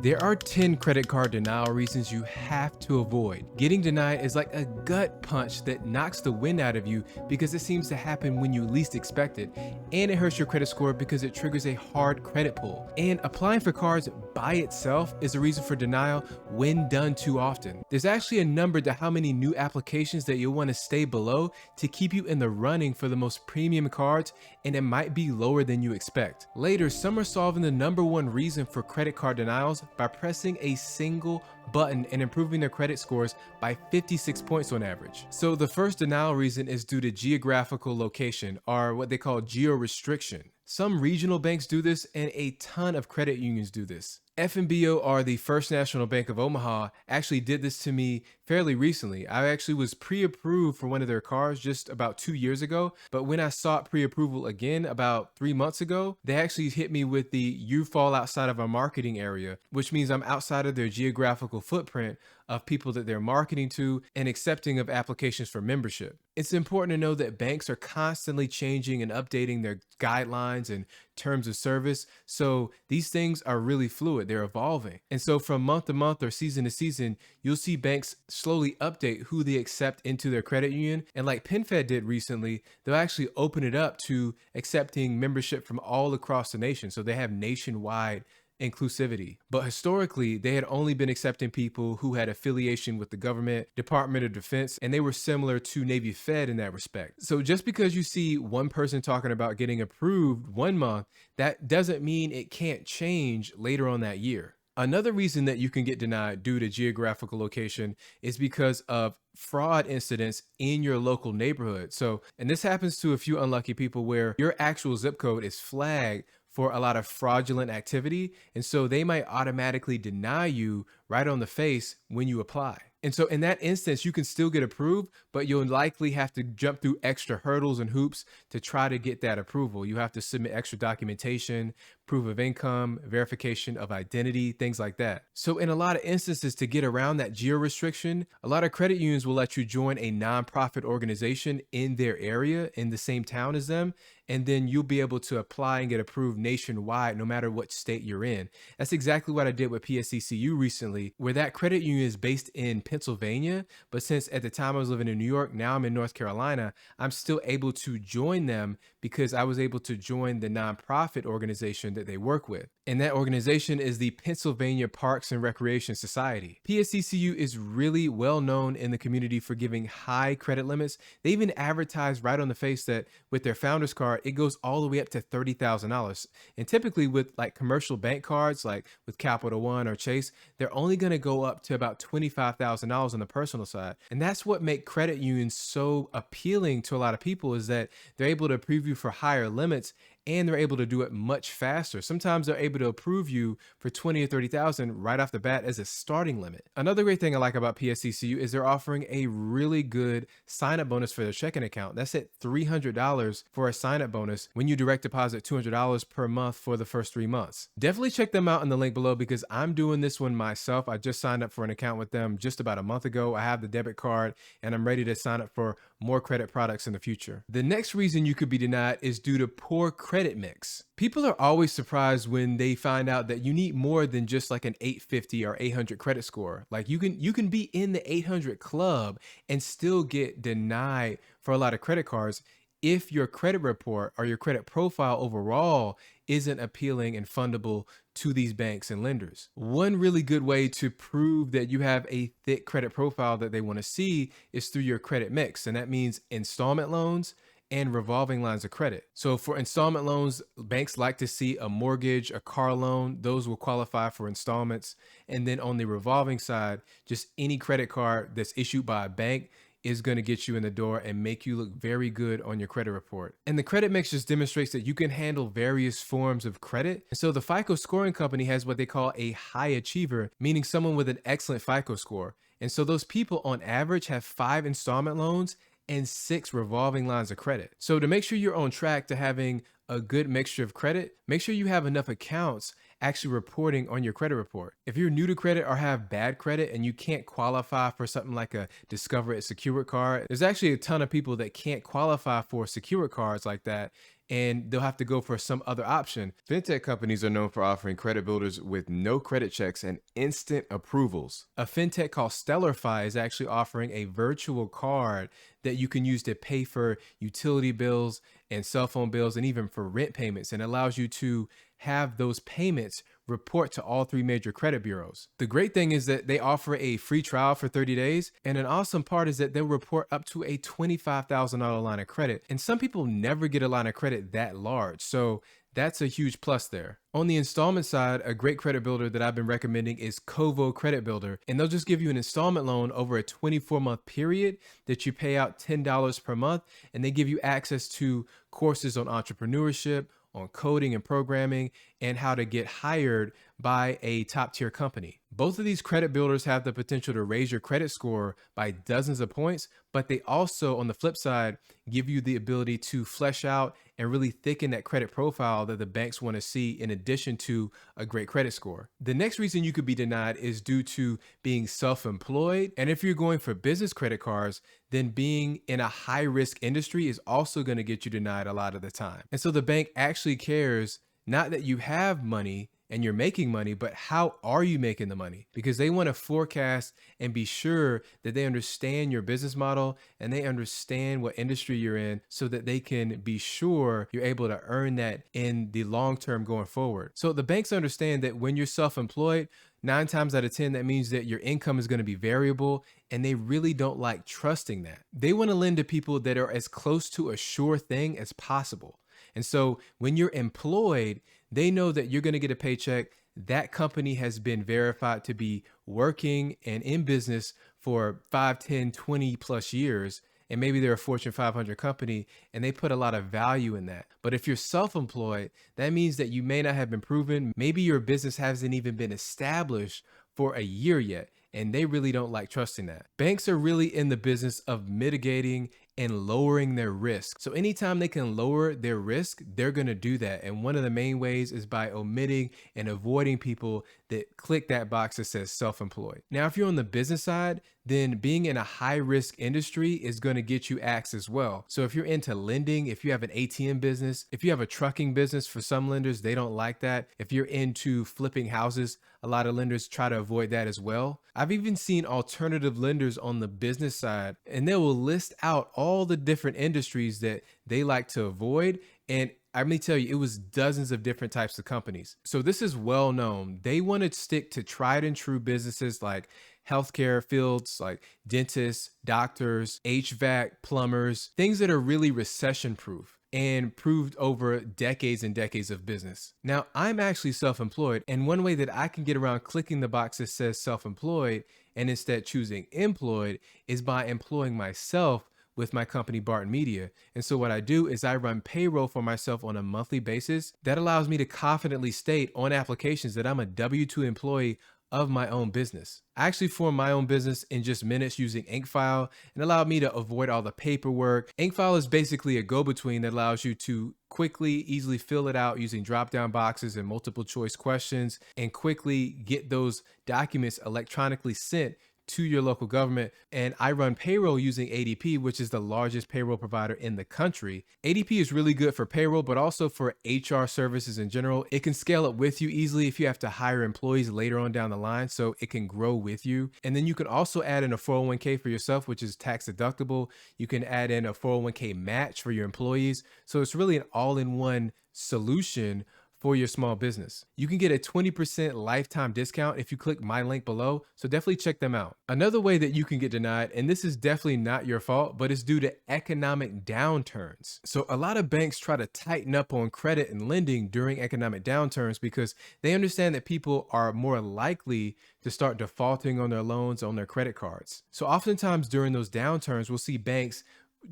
There are 10 credit card denial reasons you have to avoid. Getting denied is like a gut punch that knocks the wind out of you because it seems to happen when you least expect it, and it hurts your credit score because it triggers a hard credit pull. And applying for cards by itself is a reason for denial when done too often. There's actually a number to how many new applications that you'll want to stay below to keep you in the running for the most premium cards, and it might be lower than you expect. Later, some are solving the number one reason for credit card denials by pressing a single button and improving their credit scores by 56 points on average. So the first denial reason is due to geographical location, or what they call geo-restriction. Some regional banks do this, and a ton of credit unions do this. FNBO, or the First National Bank of Omaha, actually did this to me fairly recently. I actually was pre-approved for one of their cards just about 2 years ago, but when I sought pre-approval again about 3 months ago, they actually hit me with the "you fall outside of our marketing area," which means I'm outside of their geographical footprint of people that they're marketing to and accepting of applications for membership. It's important to know that banks are constantly changing and updating their guidelines and terms of service. So these things are really fluid, they're evolving. And so from month to month or season to season, you'll see banks slowly update who they accept into their credit union. And like PenFed did recently, they'll actually open it up to accepting membership from all across the nation. So they have nationwide inclusivity. But historically, they had only been accepting people who had affiliation with the government, Department of Defense, and they were similar to Navy Fed in that respect. So just because you see one person talking about getting approved one month, that doesn't mean it can't change later on that year. Another reason that you can get denied due to geographical location is because of fraud incidents in your local neighborhood. So, and this happens to a few unlucky people where your actual zip code is flagged for a lot of fraudulent activity. And so they might automatically deny you right on the face when you apply. And so in that instance, you can still get approved, but you'll likely have to jump through extra hurdles and hoops to try to get that approval. You have to submit extra documentation, proof of income, verification of identity, things like that. So in a lot of instances, to get around that geo restriction, a lot of credit unions will let you join a nonprofit organization in their area, in the same town as them, and then you'll be able to apply and get approved nationwide, no matter what state you're in. That's exactly what I did with PSCCU recently, where that credit union is based in Pennsylvania, but since at the time I was living in New York, now I'm in North Carolina, I'm still able to join them because I was able to join the nonprofit organization that they work with. And that organization is the Pennsylvania Parks and Recreation Society. PSCCU is really well known in the community for giving high credit limits. They even advertise right on the face that with their founder's card, it goes all the way up to $30,000. And typically with like commercial bank cards, like with Capital One or Chase, they're only going to go up to about $25,000 on the personal side. And that's what makes credit unions so appealing to a lot of people, is that they're able to approve you for higher limits, and they're able to do it much faster. Sometimes they're able to approve you for 20 or 30,000 right off the bat as a starting limit. Another great thing I like about PSCCU is they're offering a really good sign-up bonus for their checking account. That's at $300 for a sign-up bonus when you direct deposit $200 per month for the first 3 months. Definitely check them out in the link below because I'm doing this one myself. I just signed up for an account with them just about a month ago. I have the debit card and I'm ready to sign up for more credit products in the future. The next reason you could be denied is due to poor credit mix. People are always surprised when they find out that you need more than just like an 850 or 800 credit score. Like you can be in the 800 club and still get denied for a lot of credit cards if your credit report or your credit profile overall isn't appealing and fundable to these banks and lenders. One really good way to prove that you have a thick credit profile that they want to see is through your credit mix. And that means installment loans and revolving lines of credit. So for installment loans, banks like to see a mortgage, a car loan, those will qualify for installments. And then on the revolving side, just any credit card that's issued by a bank is going to get you in the door and make you look very good on your credit report. And the credit mix just demonstrates that you can handle various forms of credit. And so the FICO scoring company has what they call a high achiever, meaning someone with an excellent FICO score. And so those people on average have 5 installment loans and 6 revolving lines of credit. So to make sure you're on track to having a good mixture of credit, make sure you have enough accounts actually reporting on your credit report. If you're new to credit or have bad credit and you can't qualify for something like a Discover It secured card, there's actually a ton of people that can't qualify for secured cards like that and they'll have to go for some other option. Fintech companies are known for offering credit builders with no credit checks and instant approvals. A fintech called Stellarfi is actually offering a virtual card that you can use to pay for utility bills and cell phone bills and even for rent payments, and allows you to have those payments report to all three major credit bureaus. The great thing is that they offer a free trial for 30 days. And an awesome part is that they'll report up to a $25,000 line of credit. And some people never get a line of credit that large. So that's a huge plus there. On the installment side, a great credit builder that I've been recommending is Kovo Credit Builder. And they'll just give you an installment loan over a 24-month period that you pay out $10 per month. And they give you access to courses on entrepreneurship, on coding and programming, and how to get hired by a top tier company. Both of these credit builders have the potential to raise your credit score by dozens of points, but they also, on the flip side, give you the ability to flesh out and really thicken that credit profile that the banks want to see in addition to a great credit score. The next reason you could be denied is due to being self-employed. And if you're going for business credit cards, then being in a high risk industry is also going to get you denied a lot of the time. And so the bank actually cares not that you have money and you're making money, but how are you making the money? Because they want to forecast and be sure that they understand your business model and they understand what industry you're in so that they can be sure you're able to earn that in the long term going forward. So the banks understand that when you're self-employed, 9 times out of 10, that means that your income is going to be variable, and they really don't like trusting that. They want to lend to people that are as close to a sure thing as possible. And so when you're employed, they know that you're going to get a paycheck. That company has been verified to be working and in business for 5, 10, 20 plus years. And maybe they're a Fortune 500 company and they put a lot of value in that. But if you're self-employed, that means that you may not have been proven. Maybe your business hasn't even been established for a year yet. And they really don't like trusting that. Banks are really in the business of mitigating and lowering their risk. So anytime they can lower their risk, they're going to do that. And one of the main ways is by omitting and avoiding people that click that box that says self-employed. Now, if you're on the business side, then being in a high risk industry is going to get you axed as well. So if you're into lending, if you have an ATM business, if you have a trucking business, for some lenders, they don't like that. If you're into flipping houses, a lot of lenders try to avoid that as well. I've even seen alternative lenders on the business side, and they will list out all the different industries that they like to avoid. And I may tell you, it was dozens of different types of companies. So this is well known. They want to stick to tried and true businesses like healthcare fields, like dentists, doctors, HVAC, plumbers, things that are really recession proof and proved over decades and decades of business. Now, I'm actually self-employed, and one way that I can get around clicking the box that says self-employed and instead choosing employed is by employing myself with my company Barton Media. And so what I do is I run payroll for myself on a monthly basis. That allows me to confidently state on applications that I'm a W-2 employee of my own business. I actually formed my own business in just minutes using InkFile and allowed me to avoid all the paperwork. InkFile is basically a go-between that allows you to quickly, easily fill it out using drop-down boxes and multiple choice questions and quickly get those documents electronically sent to your local government. And I run payroll using ADP, which is the largest payroll provider in the country. ADP is really good for payroll, but also for HR services in general. It can scale up with you easily if you have to hire employees later on down the line, so it can grow with you. And then you can also add in a 401k for yourself, which is tax deductible. You can add in a 401k match for your employees. So it's really an all-in-one solution for your small business. You can get a 20% lifetime discount if you click my link below, so definitely check them out. Another way that you can get denied, and this is definitely not your fault, but it's due to economic downturns. So a lot of banks try to tighten up on credit and lending during economic downturns because they understand that people are more likely to start defaulting on their loans, on their credit cards. So oftentimes during those downturns, we'll see banks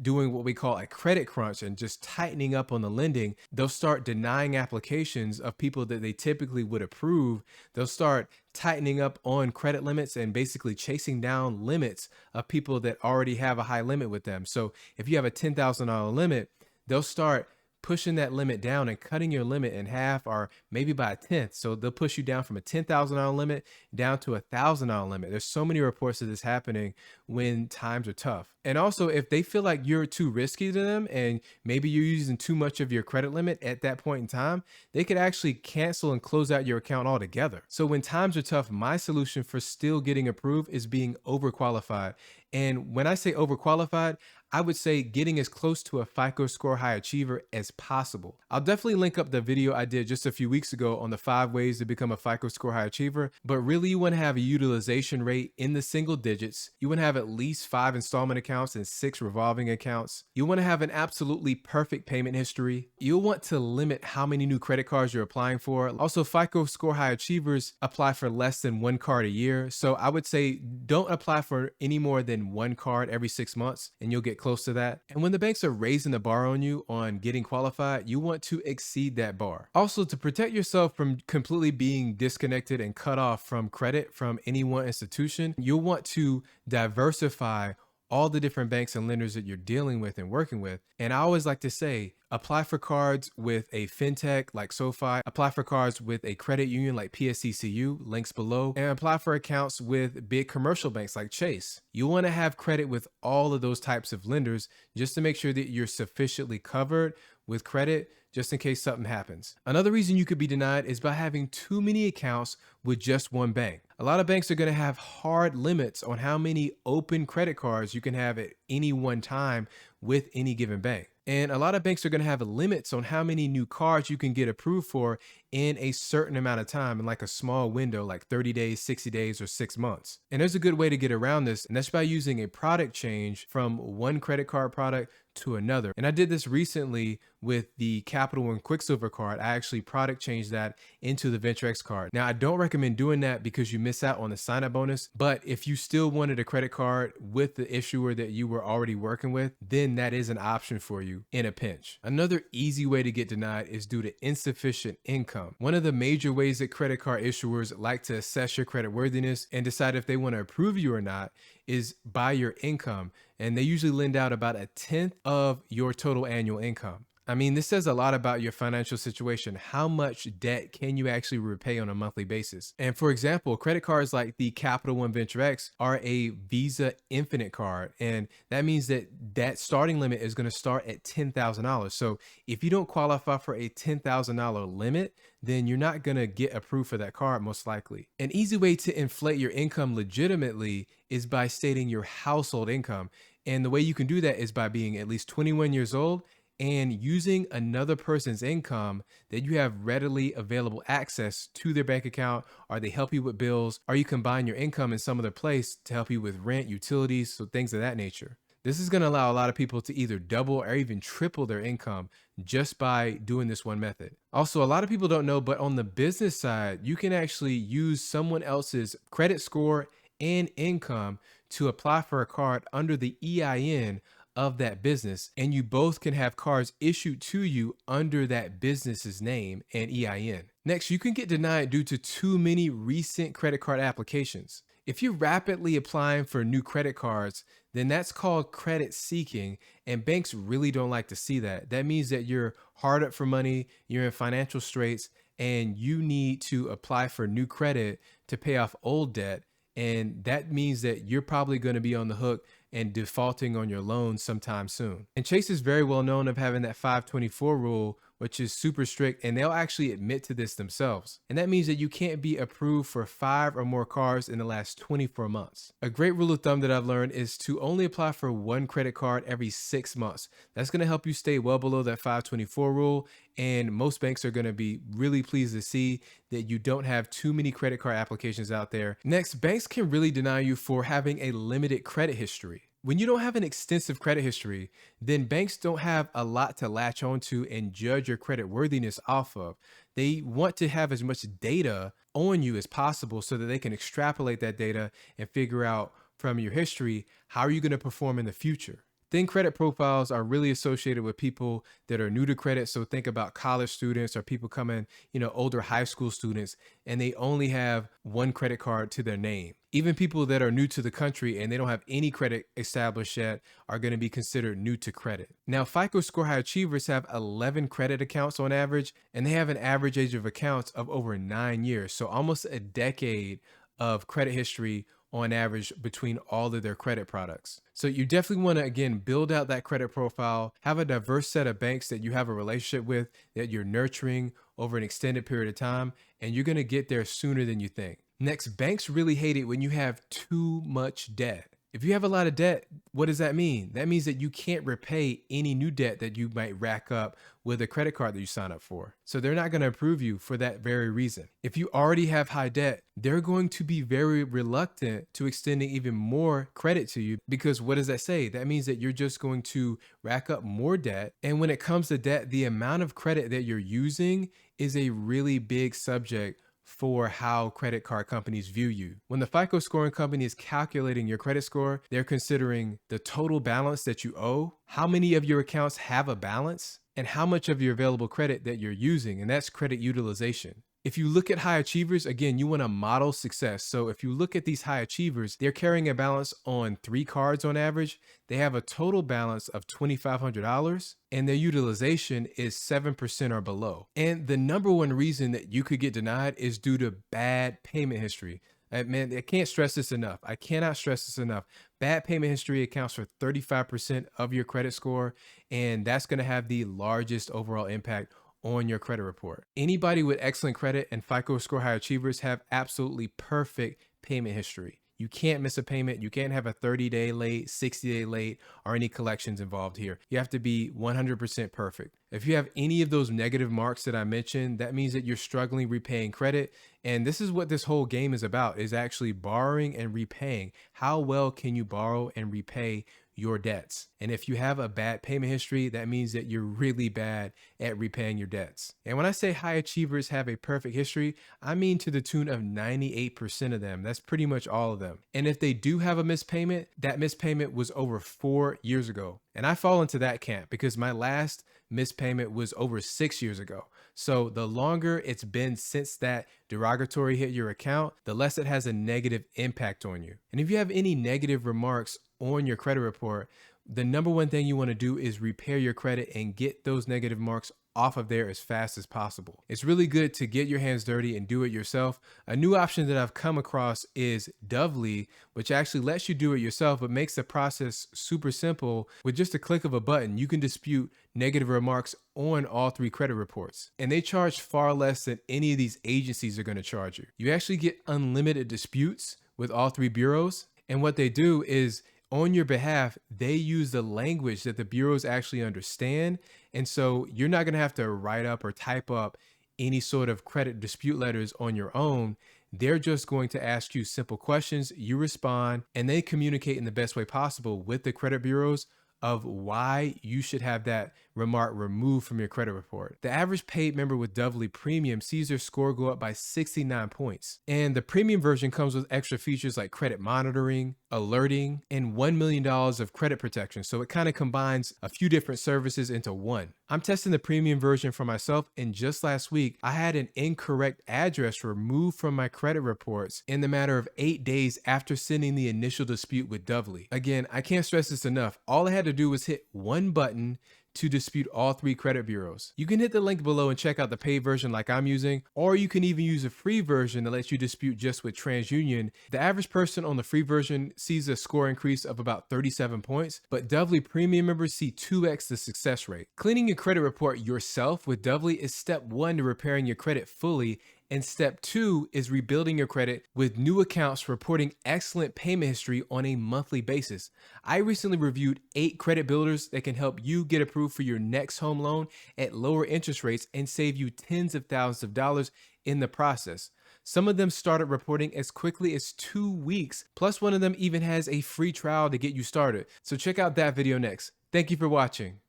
doing what we call a credit crunch and just tightening up on the lending. They'll start denying applications of people that they typically would approve. They'll start tightening up on credit limits and basically chasing down limits of people that already have a high limit with them. So if you have a $10,000 limit, they'll start pushing that limit down and cutting your limit in half or maybe by a tenth. So they'll push you down from a $10,000 limit down to a $1,000 limit. There's so many reports of this happening when times are tough. And also, if they feel like you're too risky to them and maybe you're using too much of your credit limit at that point in time, they could actually cancel and close out your account altogether. So when times are tough, my solution for still getting approved is being overqualified. And when I say overqualified, I would say getting as close to a FICO score high achiever as possible. I'll definitely link up the video I did just a few weeks ago on the 5 ways to become a FICO score high achiever, but really you want to have a utilization rate in the single digits. You want to have at least 5 installment accounts and 6 revolving accounts. You want to have an absolutely perfect payment history. You'll want to limit how many new credit cards you're applying for. Also, FICO score high achievers apply for less than 1 card a year. So I would say don't apply for any more than 1 card every 6 months and you'll get close to that. And when the banks are raising the bar on you on getting qualified, you want to exceed that bar. Also, to protect yourself from completely being disconnected and cut off from credit from any one institution, you'll want to diversify all the different banks and lenders that you're dealing with and working with. And I always like to say, apply for cards with a fintech like SoFi, apply for cards with a credit union like PSCCU, links below, and apply for accounts with big commercial banks like Chase. You want to have credit with all of those types of lenders just to make sure that you're sufficiently covered with credit just in case something happens. Another reason you could be denied is by having too many accounts with just one bank. A lot of banks are going to have hard limits on how many open credit cards you can have at any one time with any given bank. And a lot of banks are going to have limits on how many new cards you can get approved for in a certain amount of time, in like a small window, like 30 days, 60 days, or 6 months. And there's a good way to get around this, and that's by using a product change from one credit card product to another. And I did this recently with the Capital One Quicksilver card. I actually product changed that into the Venture X card. Now, I don't recommend doing that because you miss out on the sign-up bonus, but if you still wanted a credit card with the issuer that you were already working with, then that is an option for you in a pinch. Another easy way to get denied is due to insufficient income. One of the major ways that credit card issuers like to assess your credit worthiness and decide if they want to approve you or not is by your income. And they usually lend out about a tenth of your total annual income. I mean, this says a lot about your financial situation. How much debt can you actually repay on a monthly basis? And for example, credit cards like the Capital One Venture X are a Visa Infinite card. And that means that that starting limit is going to start at $10,000. So if you don't qualify for a $10,000 limit, then you're not going to get approved for that card most likely. An easy way to inflate your income legitimately is by stating your household income. And the way you can do that is by being at least 21 years old and using another person's income that you have readily available access to their bank account, or they help you with bills, or you combine your income in some other place to help you with rent, utilities, so things of that nature. This is going to allow a lot of people to either double or even triple their income just by doing this one method. Also, a lot of people don't know, but on the business side, you can actually use someone else's credit score and income to apply for a card under the EIN of that business, and you both can have cards issued to you under that business's name and EIN. Next, you can get denied due to too many recent credit card applications. If you're rapidly applying for new credit cards, then that's called credit seeking, and banks really don't like to see that. That means that you're hard up for money, you're in financial straits, and you need to apply for new credit to pay off old debt. And that means that you're probably going to be on the hook and defaulting on your loans sometime soon. And Chase is very well known of having that 524 rule, which is super strict, and they'll actually admit to this themselves. And that means that you can't be approved for 5 or more cards in the last 24 months. A great rule of thumb that I've learned is to only apply for 1 credit card every 6 months. That's going to help you stay well below that 524 rule. And most banks are going to be really pleased to see that you don't have too many credit card applications out there. Next, banks can really deny you for having a limited credit history. When you don't have an extensive credit history, then banks don't have a lot to latch onto and judge your credit worthiness off of. They want to have as much data on you as possible so that they can extrapolate that data and figure out from your history, how are you going to perform in the future? Thin credit profiles are really associated with people that are new to credit. So think about college students or people coming, older high school students, and they only have one credit card to their name. Even people that are new to the country and they don't have any credit established yet are going to be considered new to credit. Now, FICO score high achievers have 11 credit accounts on average, and they have an average age of accounts of over 9 years. So almost a decade of credit history on average between all of their credit products. So you definitely want to, again, build out that credit profile, have a diverse set of banks that you have a relationship with, that you're nurturing over an extended period of time, and you're going to get there sooner than you think. Next, banks really hate it when you have too much debt. If you have a lot of debt, what does that mean? That means that you can't repay any new debt that you might rack up with a credit card that you sign up for. So they're not going to approve you for that very reason. If you already have high debt, they're going to be very reluctant to extending even more credit to you, because what does that say? That means that you're just going to rack up more debt. And when it comes to debt, the amount of credit that you're using is a really big subject for how credit card companies view you. When the FICO scoring company is calculating your credit score, they're considering the total balance that you owe, how many of your accounts have a balance, and how much of your available credit that you're using, and that's credit utilization. If you look at high achievers, again, you want to model success. So if you look at these high achievers, they're carrying a balance on 3 cards on average. They have a total balance of $2,500 and their utilization is 7% or below. And the number one reason that you could get denied is due to bad payment history. Man, I can't stress this enough. I cannot stress this enough. Bad payment history accounts for 35% of your credit score, and that's going to have the largest overall impact on your credit report. Anybody with excellent credit and FICO score high achievers have absolutely perfect payment history. You can't miss a payment. You can't have a 30-day late, 60-day late, or any collections involved here. You have to be 100% perfect. If you have any of those negative marks that I mentioned, that means that you're struggling repaying credit. And this is what this whole game is about, is actually borrowing and repaying. How well can you borrow and repay your debts? And if you have a bad payment history, that means that you're really bad at repaying your debts. And when I say high achievers have a perfect history, I mean to the tune of 98% of them. That's pretty much all of them. And if they do have a missed payment, that missed payment was over 4 years ago. And I fall into that camp because my last missed payment was over 6 years ago. So the longer it's been since that derogatory hit your account, the less it has a negative impact on you. And if you have any negative remarks on your credit report, the number one thing you want to do is repair your credit and get those negative marks off of there as fast as possible. It's really good to get your hands dirty and do it yourself. A new option that I've come across is Dovely, which actually lets you do it yourself, but makes the process super simple. With just a click of a button, you can dispute negative remarks on all 3 credit reports. And they charge far less than any of these agencies are going to charge you. You actually get unlimited disputes with all 3 bureaus. And what they do is, on your behalf, they use the language that the bureaus actually understand. And so you're not going to have to write up or type up any sort of credit dispute letters on your own. They're just going to ask you simple questions, you respond, and they communicate in the best way possible with the credit bureaus of why you should have that remark removed from your credit report. The average paid member with Dovely Premium sees their score go up by 69 points. And the premium version comes with extra features like credit monitoring, alerting, and $1 million of credit protection. So it kind of combines a few different services into one. I'm testing the premium version for myself, and just last week, I had an incorrect address removed from my credit reports in the matter of 8 days after sending the initial dispute with Dovely. Again, I can't stress this enough. All I had to do was hit one button to dispute all 3 credit bureaus. You can hit the link below and check out the paid version like I'm using, or you can even use a free version that lets you dispute just with TransUnion. The average person on the free version sees a score increase of about 37 points, but Dovely Premium members see 2x the success rate. Cleaning your credit report yourself with Dovely is step 1 to repairing your credit fully, and step 2 is rebuilding your credit with new accounts reporting excellent payment history on a monthly basis. I recently reviewed 8 credit builders that can help you get approved for your next home loan at lower interest rates and save you tens of thousands of dollars in the process. Some of them started reporting as quickly as 2 weeks, plus one of them even has a free trial to get you started. So check out that video next. Thank you for watching.